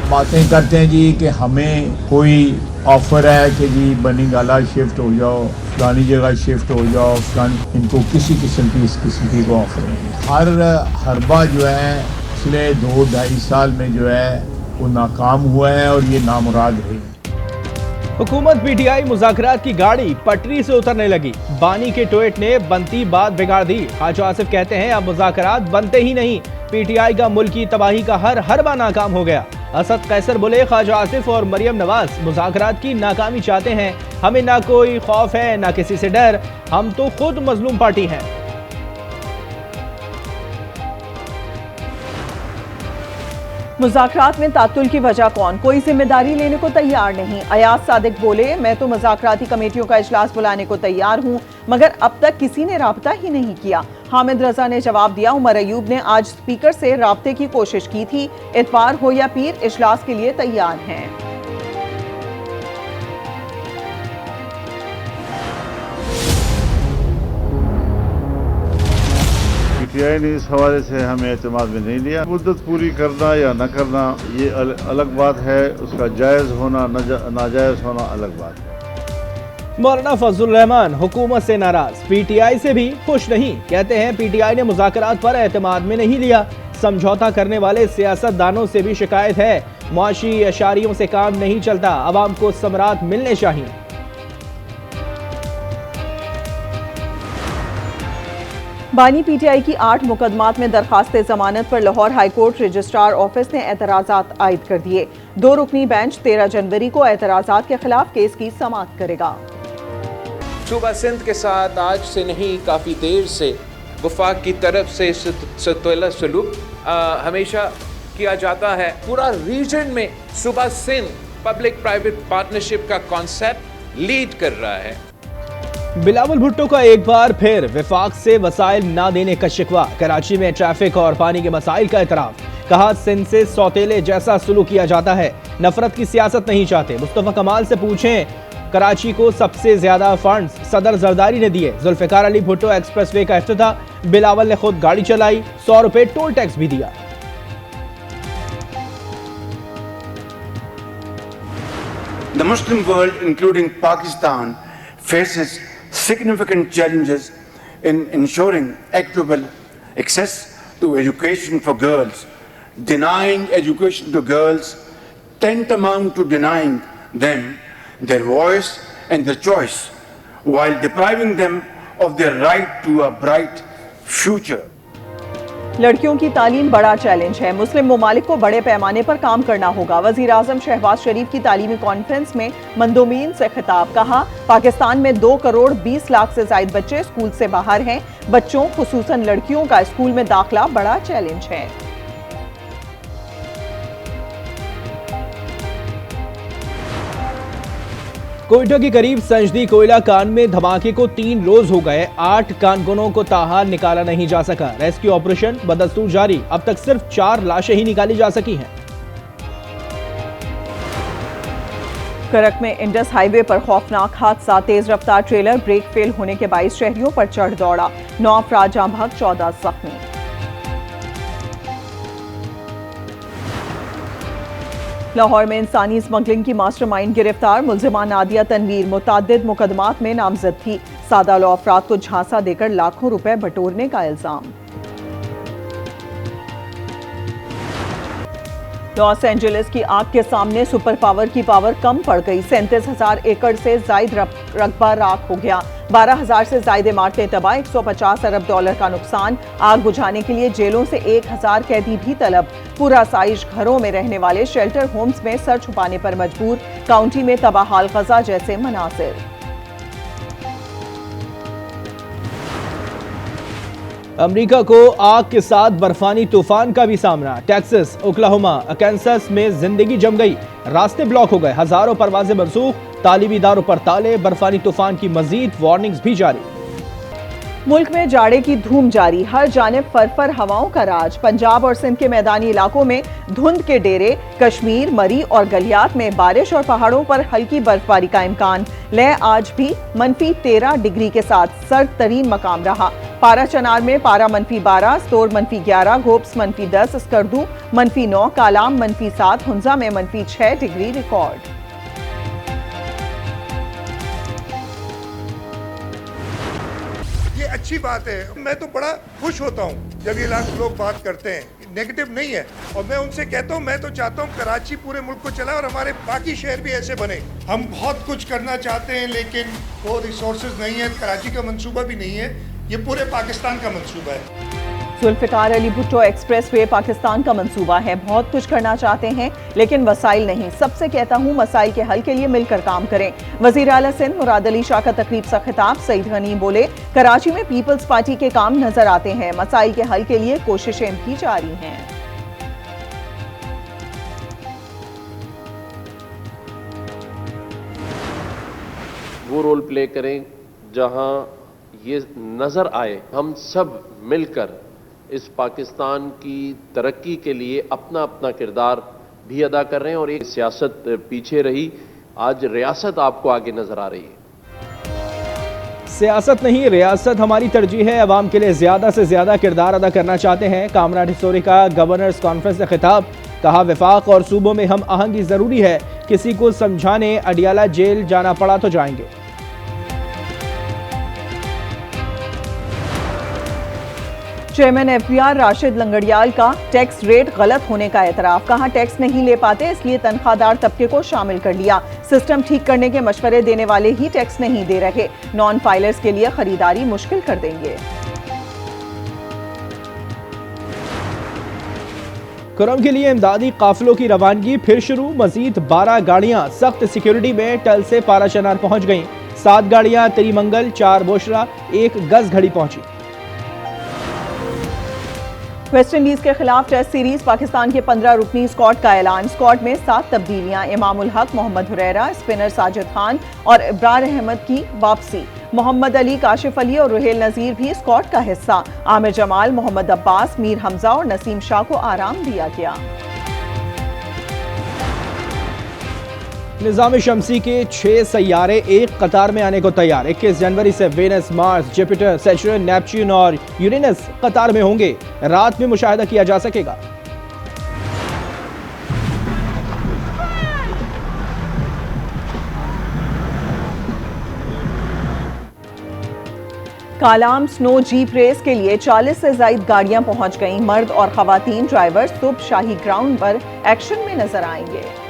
बातें करते हैं जी कि हमें कोई ऑफर है कि जी बनीगाला शिफ्ट हो जाओ, फलानी जगह शिफ्ट हो जाओ, इनको किसी किस्म की इस किस्म की को ऑफर नहीं। हर हरबा जो है पिछले 2-2.5 साल में जो है वो नाकाम हुआ है और ये नामुराद रही। हुकूमत पीटीआई मुज़ाकरात की गाड़ी पटरी से उतरने लगी। बानी के टोएट ने बनती बात बिगाड़ दी। ख्वाजा आसिफ कहते हैं अब मुज़ाकरात बनते ही नहीं। पीटीआई का मुल्की तबाही का हर हरबा नाकाम हो गया। असद कैसर बोले ख्वाजा आसिफ और मरियम नवाज मुज़ाकरात की नाकामी चाहते हैं। हमें ना कोई खौफ है ना किसी से डर, हम तो खुद मजलूम पार्टी हैं। मुज़ाकरात में तातुल की वजह कौन, कोई जिम्मेदारी लेने को तैयार नहीं। अयाज सादिक बोले मैं तो मुज़ाकराती कमेटियों का इजलास बुलाने को तैयार हूँ, मगर अब तक किसी ने राब्ता ही नहीं किया। हामिद रजा ने जवाब दिया उमर अयूब ने आज स्पीकर से राब्ते की कोशिश की थी, इतवार हो या पीर इजलास के लिए तैयार हैं। पीटीआई ने इस हवाले से हमें एतमाद में नहीं लिया। मुद्दत पूरी करना या न करना ये अलग बात है, उसका जायज़ होना नाजायज़ होना अलग बात है। मौलाना फजलुर रहमान हुकूमत से नाराज, पीटीआई से भी खुश नहीं। कहते हैं पीटीआई ने मुज़ाकरात पर एतमाद में नहीं लिया। समझौता करने वाले सियासतदानों से भी शिकायत है। मुआशी अशारियों से काम नहीं चलता, अवाम को समरात मिलने चाहिए। बानी पीटीआई की 8 मुकदमात में दरखास्त जमानत पर लाहौर हाईकोर्ट रजिस्ट्रार ऑफिस ने एतराज़ात आयद कर दिए। 2 रुकनी बेंच 13 जनवरी को एतराज़ात के खिलाफ केस की समाअत करेगा। सूबा सिंध के साथ आज से नहीं काफ़ी देर से वफाक की तरफ से सतुल्ला सलूक हमेशा किया जाता है। पूरा रीजन में सूबा सिंध पब्लिक प्राइवेट पार्टनरशिप का कॉन्सेप्ट लीड कर रहा है। बिलावल भुट्टो का एक बार फिर विफाक से वसाइल ना देने का शिकवा। कराची में ट्रैफिक और पानी के मसाइल का एतराफ। कहा सिंध से सौतेले जैसा सुलूक किया जाता है, नफरत की सियासत नहीं चाहते। मुस्तफा कमाल से पूछें कराची को सबसे ज्यादा फंड्स सदर जरदारी ने दिए। जुल्फिकार अली भुट्टो एक्सप्रेसवे का इफ्तिताह, बिलावल ने खुद गाड़ी चलाई, 100 रुपए टोल टैक्स भी दिया। The Muslim world, including Pakistan, faces significant challenges in ensuring equitable access to education for girls. Denying education to girls tantamount to denying them their voice and their choice, while depriving them of their right to a bright future. लड़कियों की तालीम बड़ा challenge है, मुस्लिम ममालिक को बड़े पैमाने पर काम करना होगा। वज़ीर आज़म शहबाज शरीफ की तालीमी कॉन्फ्रेंस में मंदोमीन से खिताब। कहा पाकिस्तान में 2 करोड़ 20 लाख से ज्यादा बच्चे स्कूल से बाहर हैं। बच्चों खुसूसन लड़कियों का स्कूल में दाखिला बड़ा चैलेंज है। कोयटा के करीब संजदी कोयला कान में धमाके को 3 रोज हो गए। 8 कानगुनों को ताहाल निकाला नहीं जा सका। रेस्क्यू ऑपरेशन बदस्तूर जारी, अब तक सिर्फ 4 लाशें ही निकाली जा सकी हैं। करक में इंडस हाईवे पर खौफनाक हादसा। तेज रफ्तार ट्रेलर ब्रेक फेल होने के बाइस शहरियों पर चढ़ दौड़ा। 9 अफराद जाँ बहक, 14 जख्मी। लाहौर में इंसानी स्मगलिंग की मास्टरमाइंड गिरफ्तार। मुलजिमा नादिया तनवीर मुतअद्दिद मुकदमात में नामजद थी। सादा लो अफराद को झांसा देकर लाखों रुपए बटोरने का इल्जाम। लॉस एंजलिस की आग के सामने सुपर पावर की पावर कम पड़ गई। 37,000 एकड़ से जायद रकबा राख हो गया। 12,000 से ज्यादा इमारतें तबाह, $150 अरब का नुकसान। आग बुझाने के लिए जेलों से 1,000 कैदी भी तलब। पूरा साइज घरों में रहने वाले शेल्टर होम्स में सर छुपाने पर मजबूर। काउंटी में तबाहाल गजा जैसे मनासिर। अमेरिका को आग के साथ बर्फानी तूफान का भी सामना। टेक्सास, ओक्लाहोमा, अकांसास में जिंदगी जम गई। रास्ते ब्लॉक हो गए, हजारों परवाजें मनसूख। तालीमी इदारों पर ताले। बर्फानी तूफान की मजीद वार्निंग्स भी जारी। मुल्क में जाड़े की धूम जारी, हर जानिब फरफर हवाओं का राज। पंजाब और सिंध के मैदानी इलाकों में धुंध के डेरे, कश्मीर, मरी और गलियात में बारिश और पहाड़ों पर हल्की बर्फबारी का इम्कान। लेह आज भी -13 डिग्री के साथ सर्द तरीन मकाम रहा। पारा चनार में पारा -12, स्तोर -11, घोप्स -10, स्कर्दू -9, कालाम -7, हुंजा में -6 डिग्री रिकॉर्ड। ये अच्छी बात है। मैं तो बड़ा खुश होता हूँ जब ये लोग बात करते हैं, नेगेटिव नहीं है। और मैं उनसे कहता हूँ, मैं तो चाहता हूँ कराची पूरे मुल्क को चलाए और हमारे बाकी शहर भी ऐसे बने। हम बहुत कुछ करना चाहते हैं लेकिन वो रिसोर्सेज नहीं है, कराची का मंसूबा भी नहीं है, ये पूरे पाकिस्तान का मंसूबा है। जुल्फिकार अली भुट्टो एक्सप्रेसवे पाकिस्तान का मंसूबा है। बहुत कुछ करना चाहते हैं लेकिन वसाइल नहीं। सबसे कहता हूँ मसाइल के हल के लिए मिलकर काम करें। वजीर आला सिंध मुराद अली शाह का तकरीब से खिताब। सईद गनी बोले, कराची में पीपल्स पार्टी के काम नजर आते हैं, मसाइल के हल के लिए कोशिशें भी जारी हैं। वो रोल प्ले करें जहां ये नजर आए हम सब मिलकर इस पाकिस्तान की तरक्की के लिए अपना अपना किरदार भी अदा कर रहे हैं। और एक सियासत पीछे रही, आज रियासत आपको आगे नजर आ रही है। सियासत नहीं, रियासत हमारी तरजीह है। अवाम के लिए ज्यादा से ज्यादा किरदार अदा करना चाहते हैं। कामरान हिस्टोरी का गवर्नर्स कॉन्फ्रेंस से खिताब। कहा, वफाक और सूबों में हम आहंगी जरूरी है। किसी को समझाने अडियाला जेल जाना पड़ा तो जाएंगे। चेयरमैन एफबीआर राशिद लंगड़ियाल का टैक्स रेट गलत होने का एतराफ। कहा, टैक्स नहीं ले पाते इसलिए तनख्वाहदार तबके को शामिल कर लिया। सिस्टम ठीक करने के मशवरे देने वाले ही टैक्स नहीं दे रहे। नॉन फाइलर्स के लिए खरीदारी मुश्किल कर देंगे। करम के लिए इमदादी काफिलों की रवानगी फिर शुरू। मजीद 12 गाड़ियां सख्त सिक्योरिटी में टल से पारा चनार पहुंच गईं। 7 गाड़ियां तिरीमंगल, 4 बोशरा, 1 गज घड़ी पहुंची। वेस्ट इंडीज के खिलाफ टेस्ट सीरीज, पाकिस्तान के 15 रुकनी स्क्वाड का ऐलान। स्क्वाड में 7 तब्दीलियां। इमामुल हक, मोहम्मद हुरैरा, स्पिनर साजिद खान और इब्रार अहमद की वापसी। मोहम्मद अली, काशिफ अली और रुहेल नजीर भी स्क्वाड का हिस्सा। आमिर जमाल, मोहम्मद अब्बास, मीर हमजा और नसीम शाह को आराम दिया गया। निज़ाम शमसी के 6 सैयारे एक कतार में आने को तैयार। 21 जनवरी से Venus, Mars, Jupiter, Saturn, Neptune और यूरेनस कतार में होंगे। रात में मुशाहिदा किया जा सकेगा। कालाम स्नो जीप रेस के लिए 40 से ज्यादा गाड़ियां पहुंच गईं। मर्द और खवातीन ड्राइवर सुबह शाही ग्राउंड पर एक्शन में नजर आएंगे।